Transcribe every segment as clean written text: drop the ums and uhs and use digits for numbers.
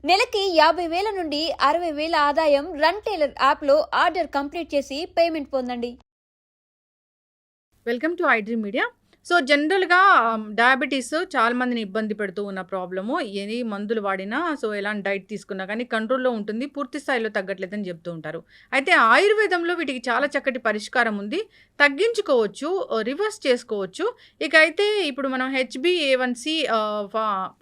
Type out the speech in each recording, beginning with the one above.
నెలకి 50,000 నుండి 60,000 ఆదాయం రన్ టైలర్ యాప్లో ఆర్డర్ కంప్లీట్ చేసి పేమెంట్ పొందండి. Welcome to iDream media. So జనరల్గా డయాబెటీస్ చాలా మందిని ఇబ్బంది పెడుతూ ఉన్న ప్రాబ్లము. ఎన్ని మందులు వాడినా, సో ఎలాంటి డైట్ తీసుకున్నా కానీ కంట్రోల్లో ఉంటుంది, పూర్తి స్థాయిలో తగ్గట్లేదని చెప్తూ ఉంటారు. అయితే ఆయుర్వేదంలో వీటికి చాలా చక్కటి పరిష్కారం ఉంది, తగ్గించుకోవచ్చు, రివర్స్ చేసుకోవచ్చు. ఇక అయితే ఇప్పుడు మనం HbA1c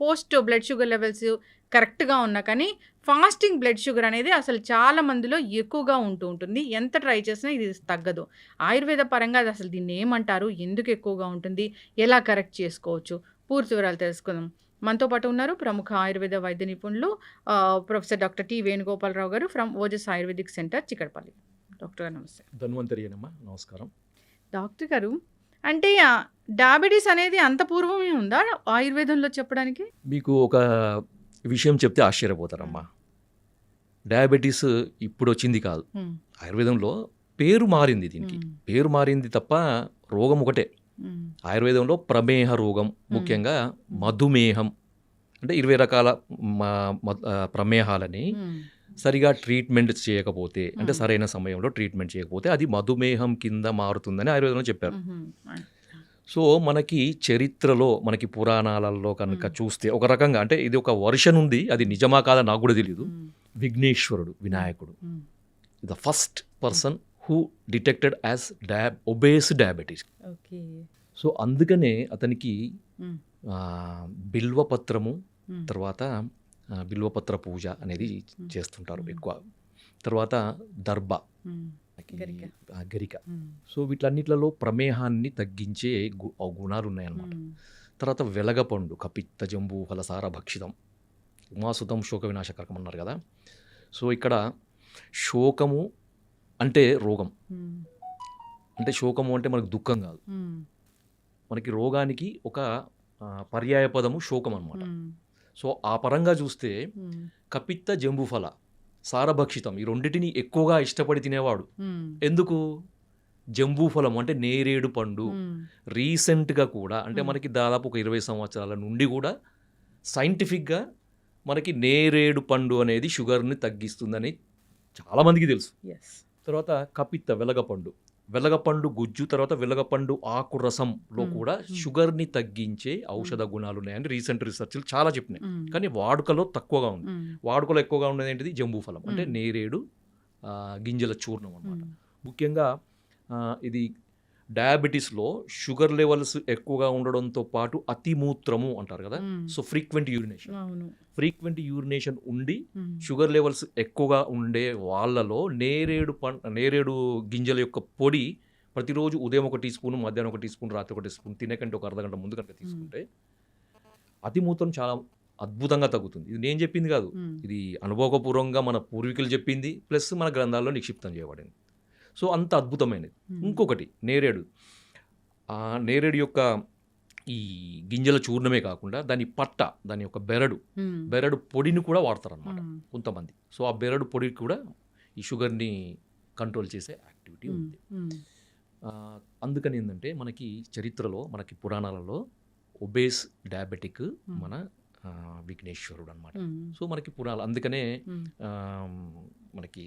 post blood sugar levels కరెక్ట్గా ఉన్నా కానీ ఫాస్టింగ్ బ్లడ్ షుగర్ అనేది అసలు చాలా మందిలో ఎక్కువగా ఉంటుంది. ఎంత ట్రై చేసినా ఇది తగ్గదు. ఆయుర్వేద పరంగా అది అసలు దీన్ని ఏమంటారు, ఎందుకు ఎక్కువగా ఉంటుంది, ఎలా కరెక్ట్ చేసుకోవచ్చు, పూర్తి వివరాలు తెలుసుకుందాం. మనతో పాటు ఉన్నారు ప్రముఖ ఆయుర్వేద వైద్య నిపుణులు ప్రొఫెసర్ డాక్టర్ టి వేణుగోపాలరావు గారు from Ojas Ayurvedic centre, Chikkadpally. Doctor గారు నమస్తే. ధన్వంతరి అమ్మా, నమస్కారం. డాక్టర్ గారు, అంటే డయాబెటీస్ అనేది అంత పూర్వమే ఉందా ఆయుర్వేదంలో చెప్పడానికి? మీకు ఒక విషయం చెప్తే ఆశ్చర్యపోతారమ్మా. డయాబెటీస్ ఇప్పుడు వచ్చింది కాదు, ఆయుర్వేదంలో పేరు మారింది. దీనికి పేరు మారింది తప్ప రోగం ఒకటే. ఆయుర్వేదంలో ప్రమేహ రోగం, ముఖ్యంగా మధుమేహం, అంటే 20 రకాల ప్రమేహాలని సరిగా ట్రీట్మెంట్ చేయకపోతే, అంటే సరైన సమయంలో ట్రీట్మెంట్ చేయకపోతే అది మధుమేహం కింద మారుతుందని ఆయుర్వేదంలో చెప్పారు. సో మనకి చరిత్రలో, మనకి పురాణాలలో కనుక చూస్తే ఒక రకంగా, అంటే ఇది ఒక వర్షన్ ఉంది, అది నిజమా కాదా నాకు కూడా తెలియదు. విఘ్నేశ్వరుడు, వినాయకుడు, the first person who detected as obese diabetes. So అందుకనే అతనికి బిల్వపత్రము, తర్వాత బిల్వపత్ర పూజ అనేది చేస్తుంటారు ఎక్కువ. తర్వాత దర్భ, గరిక. సో వీటన్నిట్లలో ప్రమేహాన్ని తగ్గించే గుణాలు ఉన్నాయన్నమాట. తర్వాత వెలగపండు, కపిత్త జంబూ ఫలసార భక్షితం ఉమాసుతం శోక వినాశకరకం అన్నారు కదా. సో ఇక్కడ శోకము అంటే రోగం, అంటే శోకము అంటే మనకు దుఃఖం కాదు, మనకి రోగానికి ఒక పర్యాయ పదము శోకం అన్నమాట. సో ఆ పరంగా చూస్తే కపిత్త జంబుఫల సారభక్షితం, ఈ రెండింటిని ఎక్కువగా ఇష్టపడి తినేవాడు. ఎందుకు? జంబూఫలం అంటే నేరేడు పండు. రీసెంట్గా కూడా, అంటే మనకి దాదాపు ఒక 20 సంవత్సరాల నుండి కూడా సైంటిఫిక్గా మనకి నేరేడు పండు అనేది షుగర్ని తగ్గిస్తుందని చాలామందికి తెలుసు. తర్వాత కపిత్త, వెలగపండు గుజ్జు, తర్వాత వెలగపండు ఆకు రసంలో కూడా షుగర్ని తగ్గించే ఔషధ గుణాలు ఉన్నాయని రీసెంట్ రీసెర్చ్లు చాలా చెప్పినాయి. కానీ వాడుకలో తక్కువగా ఉంది. వాడుకలో ఎక్కువగా ఉన్నది ఏంటిది? జంబూఫలం, అంటే నేరేడు గింజల చూర్ణం అన్నమాట. ముఖ్యంగా ఇది డయాబెటీస్లో షుగర్ లెవెల్స్ ఎక్కువగా ఉండడంతో పాటు అతిమూత్రము అంటారు కదా. సో ఫ్రీక్వెంట్ యూరినేషన్ ఉండి షుగర్ లెవెల్స్ ఎక్కువగా ఉండే వాళ్ళలో నేరేడు గింజల యొక్క పొడి ప్రతిరోజు ఉదయం 1 టీ స్పూన్, మధ్యాహ్నం 1 టీ స్పూన్, రాత్రి 1 టీ స్పూన్, తినేకంటే ఒక అర్ధగంట ముందు కనుక తీసుకుంటే అతిమూత్రం చాలా అద్భుతంగా తగ్గుతుంది. ఇది నేను చెప్పింది కాదు, ఇది అనుభవపూర్వకంగా మన పూర్వీకులు చెప్పింది, ప్లస్ మన గ్రంథాల్లో నిక్షిప్తం చేయబడింది. సో అంత అద్భుతమైనది. ఇంకొకటి నేరేడు యొక్క ఈ గింజల చూర్ణమే కాకుండా దాని దాని యొక్క బెరడు పొడిని కూడా వాడతారు అన్నమాట కొంతమంది. సో ఆ బెరడు పొడి కూడా ఈ షుగర్ని కంట్రోల్ చేసే యాక్టివిటీ ఉంది. అందుకని ఏంటంటే మనకి చరిత్రలో, మనకి పురాణాలలో ఒబేస్ డయాబెటిక్ మన విఘ్నేశ్వరుడు అనమాట. సో మనకి పురాణాలు, అందుకనే మనకి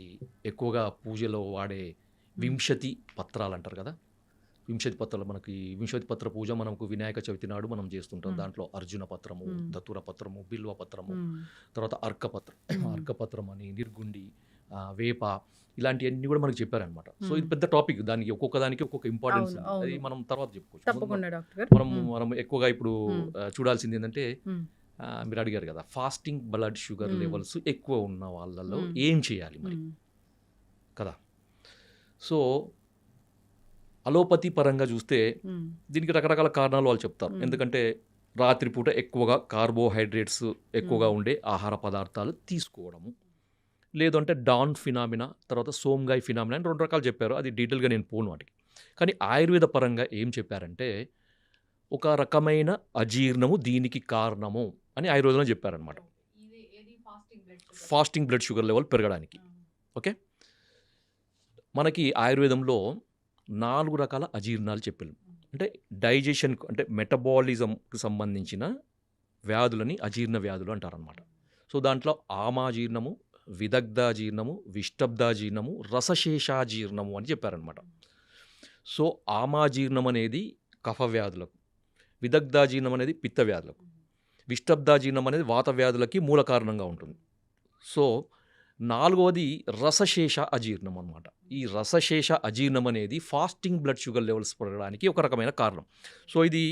ఎక్కువగా పూజలో వాడే వింశతి పత్రాలు అంటారు కదా. వింశతి పత్రాలు, మనకి వింశతి పత్ర పూజ మనకు వినాయక చవితి నాడు మనం చేస్తుంటాం. దాంట్లో అర్జున పత్రము, దతుర పత్రము, బిల్వ పత్రము, తర్వాత అర్కపత్రం అని, నిర్గుండి, వేప, ఇలాంటివన్నీ కూడా మనకు చెప్పారనమాట. సో ఇది పెద్ద టాపిక్, దానికి ఒక్కొక్క దానికి ఒక్కొక్క ఇంపార్టెన్స్, అది మనం తర్వాత చెప్పుకోవచ్చు. మనం ఎక్కువగా ఇప్పుడు చూడాల్సింది ఏంటంటే, మీరు అడిగారు కదా ఫాస్టింగ్ బ్లడ్ షుగర్ లెవెల్స్ ఎక్కువ ఉన్న వాళ్ళలో ఏం చేయాలి మరి కదా. సో అలోపతి పరంగా చూస్తే దీనికి రకరకాల కారణాలు వాళ్ళు చెప్తారు. ఎందుకంటే రాత్రిపూట ఎక్కువగా కార్బోహైడ్రేట్స్ ఎక్కువగా ఉండే ఆహార పదార్థాలు తీసుకోవడము, లేదంటే డాన్ ఫినామినా, తర్వాత సోమ్గాయ్ ఫినామినా అని 2 రకాలు చెప్పారు. అది డీటెయిల్గా నేను పోను వాటికి. కానీ ఆయుర్వేద పరంగా ఏం చెప్పారంటే, ఒక రకమైన అజీర్ణము దీనికి కారణము అని ఆయుర్వేదంలో చెప్పారనమాట, ఫాస్టింగ్ బ్లడ్ షుగర్ లెవెల్ పెరగడానికి. ఓకే, మనకి ఆయుర్వేదంలో 4 రకాల అజీర్ణాలు చెప్పారు. అంటే డైజెషన్, అంటే మెటబాలిజంకి సంబంధించిన వ్యాధులని అజీర్ణ వ్యాధులు అంటారనమాట. సో సో దాంట్లో ఆమాజీర్ణము, విదగ్ధాజీర్ణము, విష్టబ్దాజీర్ణము, రసశేషాజీర్ణము అని చెప్పారనమాట. సో ఆమాజీర్ణం అనేది కఫ వ్యాధులకు, విదగ్ధాజీర్ణం అనేది పిత్త వ్యాధులకు, విష్టబ్దాజీర్ణం అనేది వాత వ్యాధులకి మూల కారణంగా ఉంటుంది. సో 4వది రసశేష అజీర్ణం అనమాట. ఈ రసశేష అజీర్ణం అనేది ఫాస్టింగ్ బ్లడ్ షుగర్ లెవెల్స్ పెరగడానికి ఒక రకమైన కారణం. సో ఇది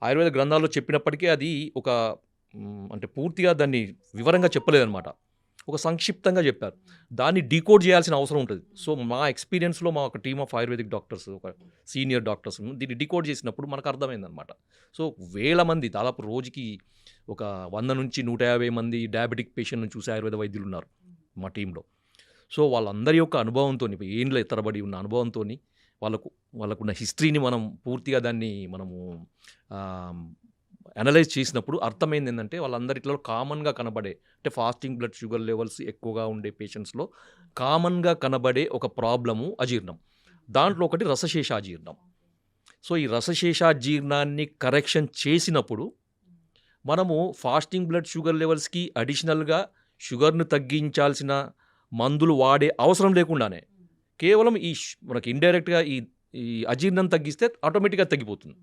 ఆయుర్వేద గ్రంథాల్లో చెప్పినప్పటికీ అది ఒక అంటే పూర్తిగా దాన్ని వివరంగా చెప్పలేదన్నమాట. ఒక సంక్షిప్తంగా చెప్పారు. దాన్ని డీకోడ్ చేయాల్సిన అవసరం ఉంటుంది. సో మా ఎక్స్పీరియన్స్లో మా ఒక టీమ్ ఆఫ్ ఆయుర్వేదిక్ డాక్టర్స్, ఒక సీనియర్ డాక్టర్స్ దీన్ని డీకోడ్ చేసినప్పుడు మనకు అర్థమైందనమాట. సో వేల మంది, దాదాపు రోజుకి ఒక 100 నుంచి 150 మంది డయాబెటిక్ పేషెంట్ని చూసే ఆయుర్వేద వైద్యులు ఉన్నారు మా టీంలో. సో వాళ్ళందరి యొక్క అనుభవంతో, ఏండ్ల ఎత్తరబడి ఉన్న అనుభవంతో, వాళ్ళకున్న హిస్టరీని మనం పూర్తిగా దాన్ని మనము అనలైజ్ చేసినప్పుడు అర్థమైంది ఏంటంటే వాళ్ళందరిలో కామన్గా కనబడే, అంటే ఫాస్టింగ్ బ్లడ్ షుగర్ లెవెల్స్ ఎక్కువగా ఉండే పేషెంట్స్లో కామన్గా కనబడే ఒక ప్రాబ్లము అజీర్ణం. దాంట్లో ఒకటి రసశేషాజీర్ణం. సో ఈ రసశేషాజీర్ణాన్ని కరెక్షన్ చేసినప్పుడు మనము ఫాస్టింగ్ బ్లడ్ షుగర్ లెవెల్స్కి అడిషనల్గా షుగర్ను తగ్గించాల్సిన మందులు వాడే అవసరం లేకుండానే కేవలం మనకి ఇండైరెక్ట్గా ఈ అజీర్ణం తగ్గిస్తే ఆటోమేటిక్గా తగ్గిపోతుంది.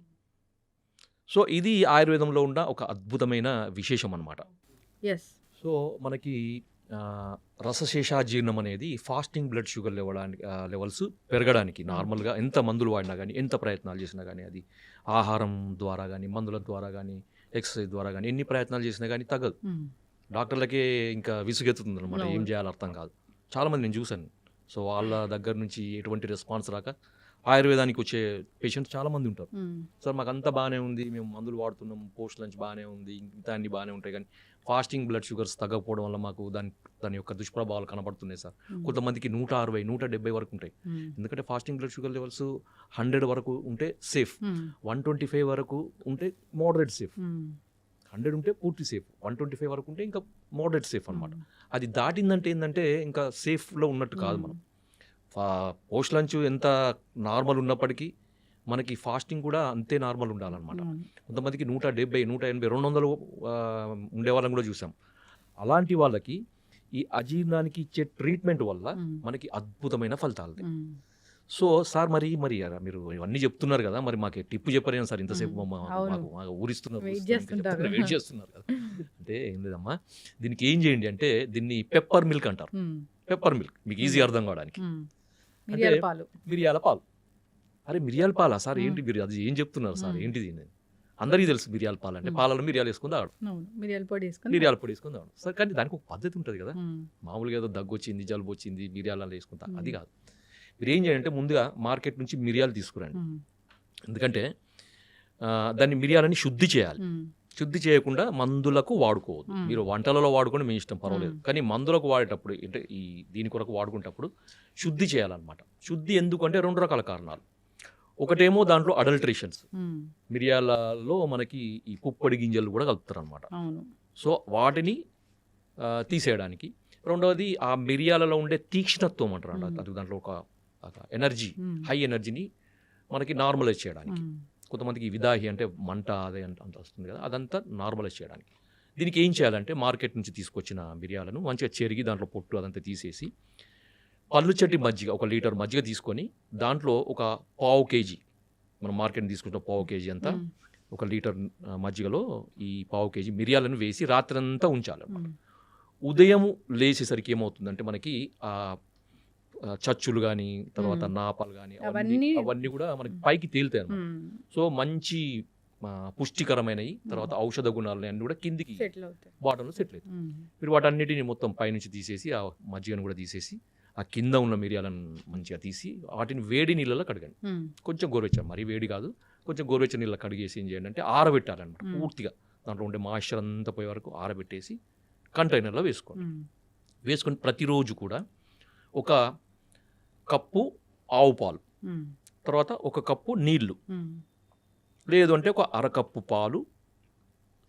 సో ఇది ఆయుర్వేదంలో ఉన్న ఒక అద్భుతమైన విశేషం అన్నమాట. ఎస్. సో మనకి రసశేషాజీర్ణం అనేది ఫాస్టింగ్ బ్లడ్ షుగర్ లెవెల్స్ పెరగడానికి నార్మల్గా ఎంత మందులు వాడినా కానీ, ఎంత ప్రయత్నాలు చేసినా కానీ, అది ఆహారం ద్వారా కానీ, మందుల ద్వారా కానీ, ఎక్సర్సైజ్ ద్వారా కానీ ఎన్ని ప్రయత్నాలు చేసినా కానీ తగ్గదు. డాక్టర్లకే ఇంకా విసుగెత్తుతుంది అనమాట, ఏం చేయాలో అర్థం కాదు. చాలామంది నేను చూశాను. సో వాళ్ళ దగ్గర నుంచి ఎటువంటి రెస్పాన్స్ రాక ఆయుర్వేదానికి వచ్చే పేషెంట్స్ చాలామంది ఉంటారు. సార్ మాకు అంతా బాగానే ఉంది, మేము మందులు వాడుతున్నాం, పోస్ట్ లంచ్ బాగానే ఉంది, ఇంత అన్ని బాగానే ఉంటాయి, కానీ ఫాస్టింగ్ బ్లడ్ షుగర్స్ తగ్గకపోవడం వల్ల మాకు దాని యొక్క దుష్ప్రభావాలు కనబడుతున్నాయి సార్. కొంతమందికి 160, 170 వరకు ఉంటాయి. ఎందుకంటే ఫాస్టింగ్ బ్లడ్ షుగర్ లెవెల్స్ 100 వరకు ఉంటే సేఫ్, 125 వరకు ఉంటే మోడరేట్ సేఫ్, 100 ఉంటే పూర్తి సేఫ్, 125 వరకు ఉంటే ఇంకా మోడరేట్ సేఫ్ అనమాట. అది దాటిందంటే ఏంటంటే ఇంకా సేఫ్లో ఉన్నట్టు కాదు. మనం పోస్ట్ లంచ్ ఎంత నార్మల్ ఉన్నప్పటికీ మనకి ఫాస్టింగ్ కూడా అంతే నార్మల్ ఉండాలన్నమాట. కొంతమందికి 170, 180, 200 ఉండే వాళ్ళని కూడా చూసాం. అలాంటి వాళ్ళకి ఈ అజీర్ణానికి ఇచ్చే ట్రీట్మెంట్ వల్ల మనకి అద్భుతమైన ఫలితాలు. సో సార్ మరి మీరు ఇవన్నీ చెప్తున్నారు కదా, మరి మాకు టిప్పు చెప్పలేను సార్, ఇంతసేపు మాకు ఊరిస్తున్నారు, వెయిట్ చేస్తున్నారు కదా. అంటే ఏం లేదమ్మా, దీనికి ఏం చేయండి అంటే దీన్ని పెప్పర్ మిల్క్ అంటారు. పెప్పర్ మిల్క్ మీకు ఈజీ అర్థం కావడానికి, మిరియాల పాలు. అరే మిరియాల పాలా సార్, ఏంటి మీరు అది ఏం చెప్తున్నారు సార్, ఏంటిది? అందరికీ తెలుసు మిరియాల పాలు అంటే, పాలలో మిరియాలు వేసుకుని తాగడం, మిరియాల పొడి వేసుకుని తాగడం సార్. కానీ దానికి ఒక పద్ధతి ఉంటుంది కదా. మామూలుగా ఏదో దగ్గు వచ్చింది, జలుబు వచ్చింది, మిరియాలలో వేసుకుంటా, అది కాదు. మీరు ఏం చేయాలంటే ముందుగా మార్కెట్ నుంచి మిరియాలు తీసుకురండి. ఎందుకంటే దాన్ని మిరియాలని శుద్ధి చేయాలి. శుద్ధి చేయకుండా మందులకు వాడుకోవద్దు. మీరు వంటలలో వాడుకొని మీ ఇష్టం, పర్వాలేదు. కానీ మందులకు వాడేటప్పుడు, అంటే దీని కొరకు వాడుకునేటప్పుడు శుద్ధి చేయాలన్నమాట. శుద్ధి ఎందుకంటే 2 రకాల కారణాలు. ఒకటేమో దాంట్లో అడల్ట్రేషన్స్, మిరియాలలో మనకి ఈ పుప్పొడి గింజలు కూడా కలుపుతారు అనమాట. సో వాటిని తీసేయడానికి. రెండవది ఆ మిరియాలలో ఉండే తీక్ష్ణత్వం అంటారు అన్నమాట. అది దాంట్లో ఒక ఎనర్జీ, హై ఎనర్జీని మనకి నార్మలైజ్ చేయడానికి. కొంతమందికి విదాహి అంటే మంట అదే అంత వస్తుంది కదా, అదంతా నార్మలైజ్ చేయడానికి. దీనికి ఏం చేయాలంటే మార్కెట్ నుంచి తీసుకొచ్చిన మిరియాలను మంచిగా చెరిగి దాంట్లో పొట్టు అదంతా తీసేసి, పళ్ళు చెట్టి మజ్జిగ, 1 లీటర్ మజ్జిగ తీసుకొని దాంట్లో ఒక 1/2 కేజీ, మనం మార్కెట్ తీసుకుంటాం 1/2 కేజీ అంతా, 1 లీటర్ మజ్జిగలో ఈ 1/2 కేజీ మిరియాలను వేసి రాత్రంతా ఉంచాలన్నమాట. ఉదయం లేచేసరికి ఏమవుతుందంటే మనకి ఆ చచ్చులు కానీ, తర్వాత నాపాలు కానీ, అవన్నీ కూడా మనకి పైకి తేలుతాయి అన్నమాట. సో మంచి పుష్టికరమైనవి, తర్వాత ఔషధ గుణాలు అన్నీ కూడా కిందికి బాటంలో సెటిల్ అవుతాయి. మీరు వాటన్నిటిని మొత్తం పైనుంచి తీసేసి, ఆ మజ్జిగను కూడా తీసేసి, ఆ కింద ఉన్న మిరియాలను మంచిగా తీసి వాటిని వేడి నీళ్ళలో కడగండి. కొంచెం గోరువెచ్చని, మరీ వేడి కాదు, కొంచెం గోరువెచ్చని నీళ్ళలో కడిగేసి ఏం చేయండి అంటే ఆరబెట్టాలన్నమాట. పూర్తిగా దాంట్లో ఉండే మాయిశ్చర్ అంతా పోయే వరకు ఆరబెట్టేసి కంటైనర్లో వేసుకోండి. వేసుకొని ప్రతిరోజు కూడా 1 కప్పు ఆవు పాలు, తర్వాత 1 కప్పు నీళ్లు, లేదు అంటే 1/2 కప్పు పాలు,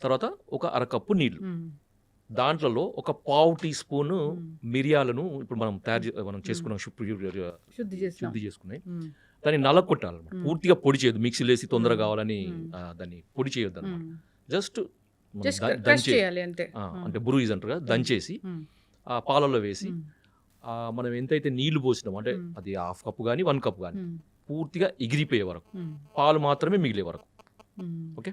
తర్వాత 1/2 కప్పు నీళ్లు, దాంట్లో 1/4 టీ స్పూన్ మిరియాలను ఇప్పుడు మనం చేసుకున్నాం, శుద్ధి చేసుకున్నాయి, దాన్ని నలగొట్టాలన్నమాట. పూర్తిగా పొడి చేయొద్దు, మిక్సీలో వేసి తొందరగా కావాలని దాన్ని పొడి చేయొద్దు అనమాట. జస్ట్ మనం జస్ట్ క్రష్ దంచే చేయాలి అంతే. అంటే బురుయిజ్ అంటారు కదా, దంచేసి ఆ పాలలో వేసి మనం ఎంతైతే నీళ్లు పోసినాం అంటే అది 1/2 కప్పు కానీ 1 కప్ కానీ పూర్తిగా ఎగిరిపోయే వరకు, పాలు మాత్రమే మిగిలే వరకు ఓకే,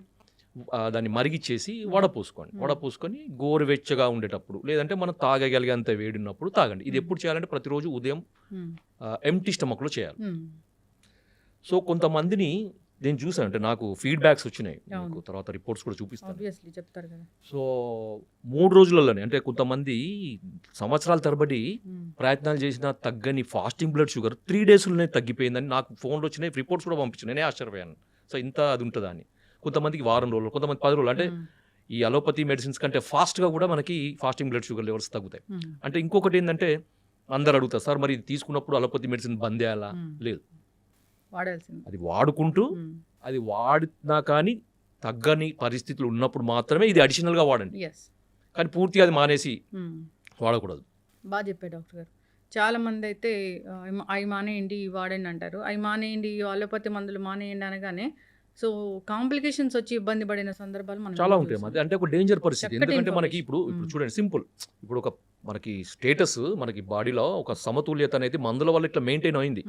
దాన్ని మరిగిచ్చేసి వడపోసుకొని గోరువెచ్చగా ఉండేటప్పుడు, లేదంటే మనం తాగగలిగేంత వేడి ఉన్నప్పుడు తాగండి. ఇది ఎప్పుడు చేయాలంటే ప్రతిరోజు ఉదయం ఎంప్టీ స్టమక్లో చేయాలి. సో కొంతమందిని నేను చూసాను, అంటే నాకు ఫీడ్బ్యాక్స్ వచ్చినాయి, మీకు తర్వాత రిపోర్ట్స్ కూడా చూపిస్తాను. చెప్తారు కదా. సో 3 రోజులలోనే, అంటే కొంతమంది సంవత్సరాల తరబడి ప్రయత్నాలు చేసినా తగ్గని ఫాస్టింగ్ బ్లడ్ షుగర్ 3 డేస్లోనే తగ్గిపోయిందని నాకు ఫోన్లో వచ్చినాయి, రిపోర్ట్స్ కూడా పంపించాను. నేనే ఆశ్చర్యపోయాను. సో ఇంత అది ఉంటుందా అని. కొంతమందికి వారం రోజులు, కొంతమంది 10 రోజులు. అంటే ఈ అలోపతి మెడిసిన్స్ కంటే ఫాస్ట్గా కూడా మనకి ఫాస్టింగ్ బ్లడ్ షుగర్ లెవెల్స్ తగ్గుతాయి. అంటే ఇంకొకటి ఏంటంటే అందరు అడుగుతారు, సార్ మరి ఇది తీసుకున్నప్పుడు అలోపతి మెడిసిన్ బంద్ చేయాలా? లేదు, వాడాల్సింది. అది వాడుకుంటూ అది వాడినా కానీ తగ్గని పరిస్థితులు ఉన్నప్పుడు మాత్రమే ఇది అడిషనల్గా వాడండి, కానీ పూర్తిగా అది మానేసి వాడకూడదు. బాగా చెప్పారు డాక్టర్ గారు. చాలా మంది అయితే అవి మానేయండి ఇవి వాడండి అంటారు. అవి మానేయండి, అలోపతి మందులు మానేయండి అనగానే సో కాంప్లికేషన్స్ వచ్చి ఇబ్బంది పడిన సందర్భాలు మనం చాలా ఉంటాయి. అది అంటే ఒక డేంజర్ పరిస్థితి. ఎందుకంటే మనకి ఇప్పుడు చూడండి, సింపుల్, ఇప్పుడు ఒక మనకి స్టేటస్, మనకి బాడీలో ఒక సమతుల్యత అనేది మందుల వల్ల ఇట్లా మెయింటైన్ అయింది.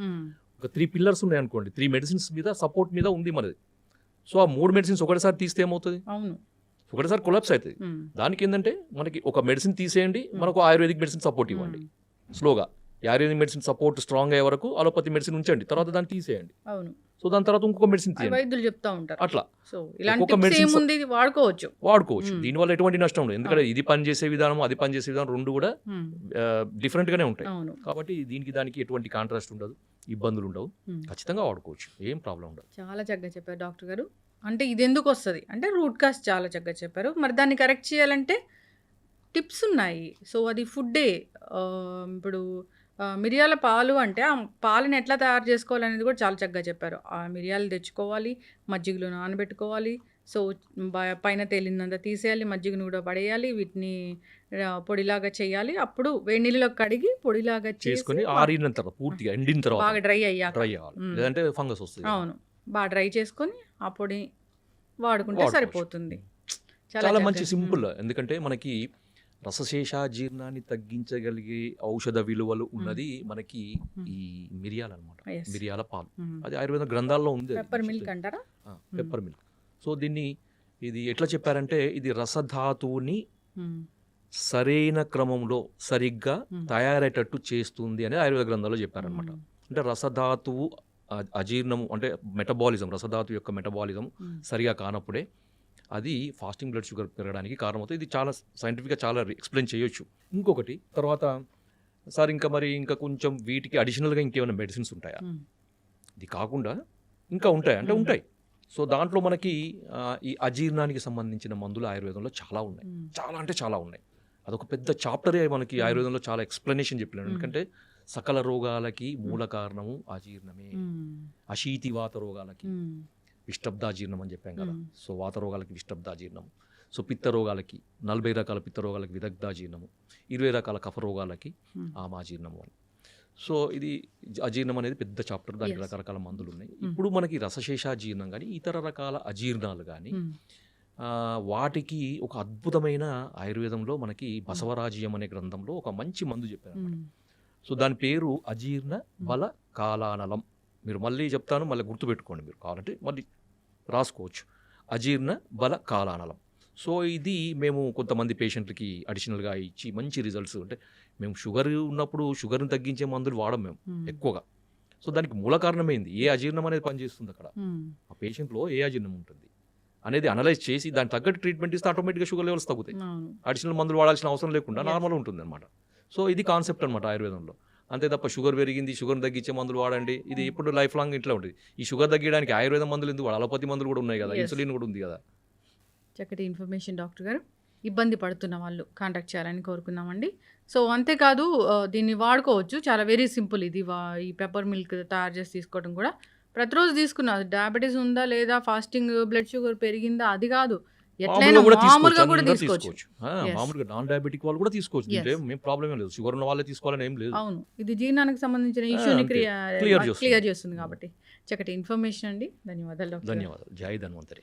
ఒక 3 పిల్లర్స్ ఉన్నాయి అనుకోండి, 3 మెడిసిన్స్ మీద సపోర్ట్ మీద ఉంది మనది. సో ఆ 3 మెడిసిన్స్ ఒకటిసారి తీస్తే ఏమవుతుంది? ఒకటిసారి కొలాప్స్ అవుతుంది. దానికి ఏంటంటే మనకి ఒక మెడిసిన్ తీసేయండి, మనకు ఆయుర్వేదిక్ మెడిసిన్ సపోర్ట్ ఇవ్వండి స్లోగా. ఆయుర్వేదిక్ మెడిసిన్ సపోర్ట్ స్ట్రాంగ్ అయ్యే వరకు అలోపతి మెడిసిన్ ఉంచండి, తర్వాత దాన్ని తీసేయండి. సో దాని తర్వాత ఇంకొక మెడిసిన్ వైద్యులు చెప్తా ఉంటారు అట్లా. సో ఇలాంటి మెడిసిన్ వాడుకోవచ్చు. దీనివల్ల ఎటువంటి నష్టం ఉండదు. ఎందుకంటే ఇది పనిచేసే విధానం, అది పనిచేసే విధానం రెండు కూడా డిఫరెంట్ గానే ఉంటాయి. కాబట్టి దీనికి దానికి ఎటువంటి కాంట్రాస్ట్ ఉండదు, ఇబ్బందులు ఉండవు, ఖచ్చితంగా వాడుకోవచ్చు, ఏం ప్రాబ్లం ఉండదు. చాలా చక్కగా చెప్పారు డాక్టర్ గారు. అంటే ఇది ఎందుకు వస్తుంది అంటే రూట్ కాజ్ చాలా చక్కగా చెప్పారు. మరి దాన్ని కరెక్ట్ చేయాలంటే టిప్స్ ఉన్నాయి. సో అది ఫుడ్డే. ఇప్పుడు మిరియాల పాలు అంటే ఆ పాలని ఎట్లా తయారు చేసుకోవాలనేది కూడా చాలా చక్కగా చెప్పారు. ఆ మిరియాలు తెచ్చుకోవాలి, మజ్జిగలో నానబెట్టుకోవాలి. సో పైన తేలినంత తీసేయాలి, మజ్జిగను కూడా పడేయాలి, వీటిని పొడిలాగా చేయాలి. అప్పుడు వేడి నీళ్ళలో కడిగి పొడిలాగా చేసుకొని ఆరిన తర్వాత పూర్తిగా ఎండిన తర్వాత బాగా డ్రై అయ్యాక, లేదంటే ఫంగస్ వస్తుంది. అవును, బాగా డ్రై చేసుకొని ఆ పొడి వాడుకుంటే సరిపోతుంది. చాలా మంచి సింపుల్. ఎందుకంటే మనకి రసశేషాజీర్ణాన్ని తగ్గించగలిగే ఔషధ విలువలు ఉన్నది మనకి ఈ మిరియాలు అనమాట, మిరియాల పాలు. అది ఆయుర్వేద గ్రంథాల్లో ఉంది, పెప్పర్ మిల్క్ అంటారా, పెప్పర్ మిల్క్. సో ఇది ఎట్లా చెప్పారంటే ఇది రసధాతువుని సరైన క్రమంలో సరిగ్గా తయారయ్యేటట్టు చేస్తుంది అని ఆయుర్వేద గ్రంథాల్లో చెప్పారనమాట. అంటే రసధాతువు అజీర్ణము అంటే మెటబాలిజం, రసధాతు యొక్క మెటబాలిజం సరిగా కానప్పుడే అది ఫాస్టింగ్ బ్లడ్ షుగర్ పెరగడానికి కారణమవుతుంది. ఇది చాలా సైంటిఫిక్గా చాలా ఎక్స్ప్లెయిన్ చేయొచ్చు. ఇంకొకటి తర్వాత సార్ ఇంకా కొంచెం వీటికి అడిషనల్గా ఇంకేమైనా మెడిసిన్స్ ఉంటాయా? ఇది కాకుండా ఇంకా ఉంటాయి అంటే ఉంటాయి. సో దాంట్లో మనకి ఈ అజీర్ణానికి సంబంధించిన మందులు ఆయుర్వేదంలో చాలా ఉన్నాయి, చాలా అంటే చాలా ఉన్నాయి. అదొక పెద్ద చాప్టరే మనకి ఆయుర్వేదంలో చాలా ఎక్స్ప్లెనేషన్ చెప్పినాడు. ఎందుకంటే సకల రోగాలకి మూల కారణము అజీర్ణమే. అశీతివాత రోగాలకి విష్టబ్దాజీర్ణం అని చెప్పాం కదా. సో వాత రోగాలకి విష్టబ్దాజీర్ణము. సో పిత్త రోగాలకి 40 రకాల పిత్త రోగాలకి విదగ్ధాజీర్ణము, 20 రకాల కఫ రోగాలకి ఆమాజీర్ణము అని. సో ఇది అజీర్ణం అనేది పెద్ద చాప్టర్, దానికి రకరకాల మందులు ఉన్నాయి. ఇప్పుడు మనకి రసశేషాజీర్ణం కానీ ఇతర రకాల అజీర్ణాలు కానీ వాటికి ఒక అద్భుతమైన ఆయుర్వేదంలో మనకి బసవరాజ్యం అనే గ్రంథంలో ఒక మంచి మందు చెప్పారు. సో దాని పేరు అజీర్ణ బల కాలానలం. మీరు మళ్ళీ చెప్తాను, మళ్ళీ గుర్తుపెట్టుకోండి, మీరు కావాలంటే మళ్ళీ రాసుకోవచ్చు. అజీర్ణ బల కాలానలం. సో ఇది మేము కొంతమంది పేషెంట్లకి అడిషనల్గా ఇచ్చి మంచి రిజల్ట్స్. అంటే మేము షుగర్ ఉన్నప్పుడు షుగర్ని తగ్గించే మందులు వాడం మేము ఎక్కువగా. సో దానికి మూల కారణమైంది ఏ అజీర్ణం అనేది పనిచేస్తుంది అక్కడ, ఆ పేషెంట్లో ఏ అజీర్ణం ఉంటుంది అనేది అనలైజ్ చేసి దానికి తగ్గట్టు ట్రీట్మెంట్ ఇస్తే ఆటోమేటిక్గా షుగర్ లెవెల్స్ తగ్గుతాయి. అడిషనల్ మందులు వాడాల్సిన అవసరం లేకుండా నార్మల్గా ఉంటుంది అనమాట. సో ఇది కాన్సెప్ట్ అనమాట ఆయుర్వేదంలో. అంతే తప్ప షుగర్ పెరిగింది, షుగర్ తగ్గించే మందులు వాడండి, ఇది ఇప్పుడు లైఫ్ లాంగ్ ఇట్లా ఉంటుంది. ఈ షుగర్ తగ్గడానికి ఆయుర్వేదం మందులు ఎందుకు వాడు, అలోపతి మందులు కూడా ఉన్నాయి కదా, ఇన్సులిన్ కూడా ఉంది కదా. చక్కటి ఇన్ఫర్మేషన్ డాక్టర్ గారు. ఇబ్బంది పడుతున్న వాళ్ళు కాంటాక్ట్ చేయాలని కోరుకున్నామండి. సో అంతేకాదు దీన్ని వాడుకోవచ్చు, చాలా వెరీ సింపుల్. ఇది ఈ పెప్పర్ మిల్క్ తయారు చేసి తీసుకోవడం కూడా ప్రతిరోజు తీసుకున్నారు. డయాబెటీస్ ఉందా లేదా, ఫాస్టింగ్ బ్లడ్ షుగర్ పెరిగిందా అది కాదు, ఎట్లయినా మామూలుగా కూడా తీసుకోవచ్చు. మామూలుగా నాన్ డయాబెటిక్ వాళ్ళు కూడా తీసుకోవచ్చు, మేము ప్రాబ్లమ్ లేదు. షుగర్ ఉన్న వాళ్ళే తీసుకోవాలని ఏం లేదు. అవును, ఇది జీర్ణానికి సంబంధించిన ఇష్యూని క్లియర్ చేస్తుంది కాబట్టి చక్కటి ఇన్ఫర్మేషన్ అండి. ధన్యవాదాలు. ధన్యవాదాలు. జై ధన్వంతరి.